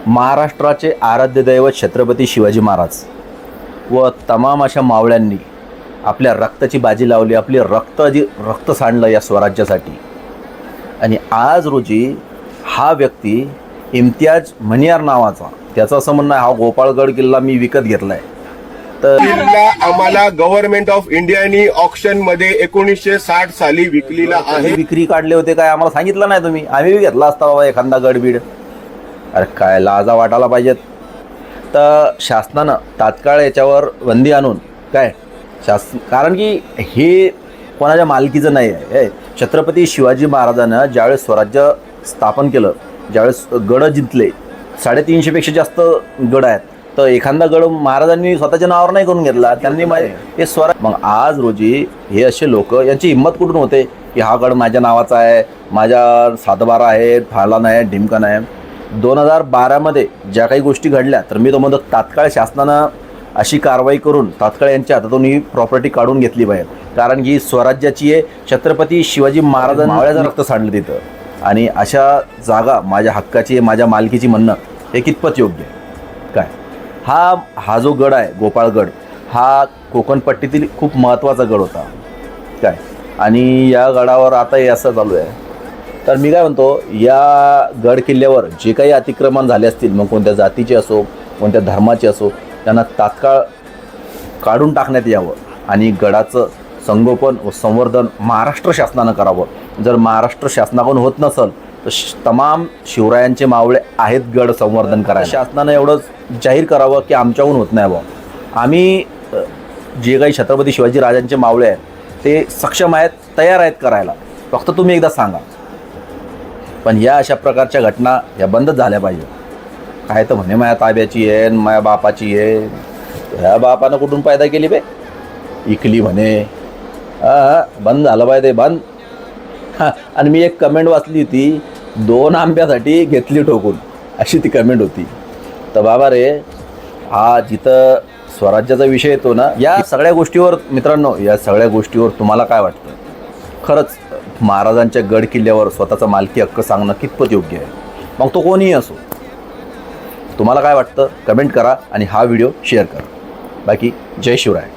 महाराष्ट्राचे आराध्य दैवत छत्रपती शिवाजी महाराज व तमाम अशा मावळ्यांनी आपल्या रक्ताची बाजी लावली, आपली रक्त सांडलं या स्वराज्यासाठी। आणि आज रोजी हा व्यक्ती इम्तियाज मनियार नावाचा, त्याचं असं म्हणणं आहे हा गोपाळगड किल्ला मी विकत घेतलाय। तर किल्ला आम्हाला गव्हर्नमेंट ऑफ इंडियानी ऑक्शन मध्ये 1960 साली विकलेला आहे। विक्री काढले होते काय आम्हाला सांगितलं नाही तुम्ही, आम्ही बी घेतला असता बाबा एखादा गडबीड। अरे काय लाजा वाटायला पाहिजेत। तर शासनानं तात्काळ याच्यावर बंदी आणून काय कारण की हे कोणाच्या मालकीचं नाही आहे। छत्रपती शिवाजी महाराजांना ज्यावेळेस स्वराज्य स्थापन केलं, ज्यावेळेस गड जिंकले, 350 पेक्षा जास्त गड आहेत, तर एखादा गड महाराजांनी स्वतःच्या नावावर नाही करून घेतला, त्यांनी हे स्वराज्य। मग आज रोजी हे असे लोक, यांची हिंमत कुठून होते की हा गड माझ्या नावाचा आहे, माझ्या सातबारा आहे, फाळा नाही, ढिमका नाही। 2012मध्ये ज्या काही गोष्टी घडल्या, तर मी तो म्हणतो तात्काळ शासनानं अशी कारवाई करून तात्काळ यांच्या हातातून ही प्रॉपर्टी काढून घेतली पाहिजे। कारण की स्वराज्याची आहे, छत्रपती शिवाजी महाराजांनी मावळ्याचं रक्त सांडलं तिथं। आणि अशा जागा माझ्या हक्काची आहे, माझ्या मालकीची म्हणणं हे कितपत योग्य आहे काय? हा जो गड आहे गोपाळगड, हा कोकणपट्टीतील खूप महत्त्वाचा गड होता काय। आणि या गडावर आता हे असं चालू आहे। तर मी काय म्हणतो, या गड किल्ल्यावर जे काही अतिक्रमण झाले असतील, मग कोणत्या जातीचे असो, कोणत्या धर्माचे असो, त्यांना तात्काळ काढून टाकण्यात यावं। आणि गडाचं संगोपन व संवर्धन महाराष्ट्र शासनानं करावं। जर महाराष्ट्र शासनाकडून होत नसेल तर तमाम शिवरायांचे मावळे आहेत गड संवर्धन करायला। शासनानं एवढंच जाहीर करावं की आमच्याकडून होत नाही बा, आम्ही जे काही छत्रपती शिवाजी राजांचे मावळे आहेत ते सक्षम आहेत, तयार आहेत करायला, फक्त तुम्ही एकदा सांगा। पण या अशा प्रकारच्या घटना या बंदच झाल्या पाहिजे। काय तर म्हणे माझ्या ताब्याची आहे, माझ्या बापाची आहे, ह्या बापानं कुठून पैदा केली बे, इकली म्हणे, बंद झालं पाहिजे बंद। आणि मी एक कमेंट वाचली होती, 2 आंब्यासाठी घेतली ठोकून, अशी ती कमेंट होती। तर बाबा रे, हा जिथं स्वराज्याचा विषय येतो ना, या सगळ्या गोष्टीवर मित्रांनो, या सगळ्या गोष्टीवर तुम्हाला काय वाटतं? खरंच महाराजांच्या गड किल्ल्यावर स्वतःचा मालकी हक्क सांगणं कितपत योग्य आहे? मग तो कोणीही असो, तुम्हाला काय वाटतं कमेंट करा आणि हा व्हिडिओ शेअर करा। बाकी जय शिवराय।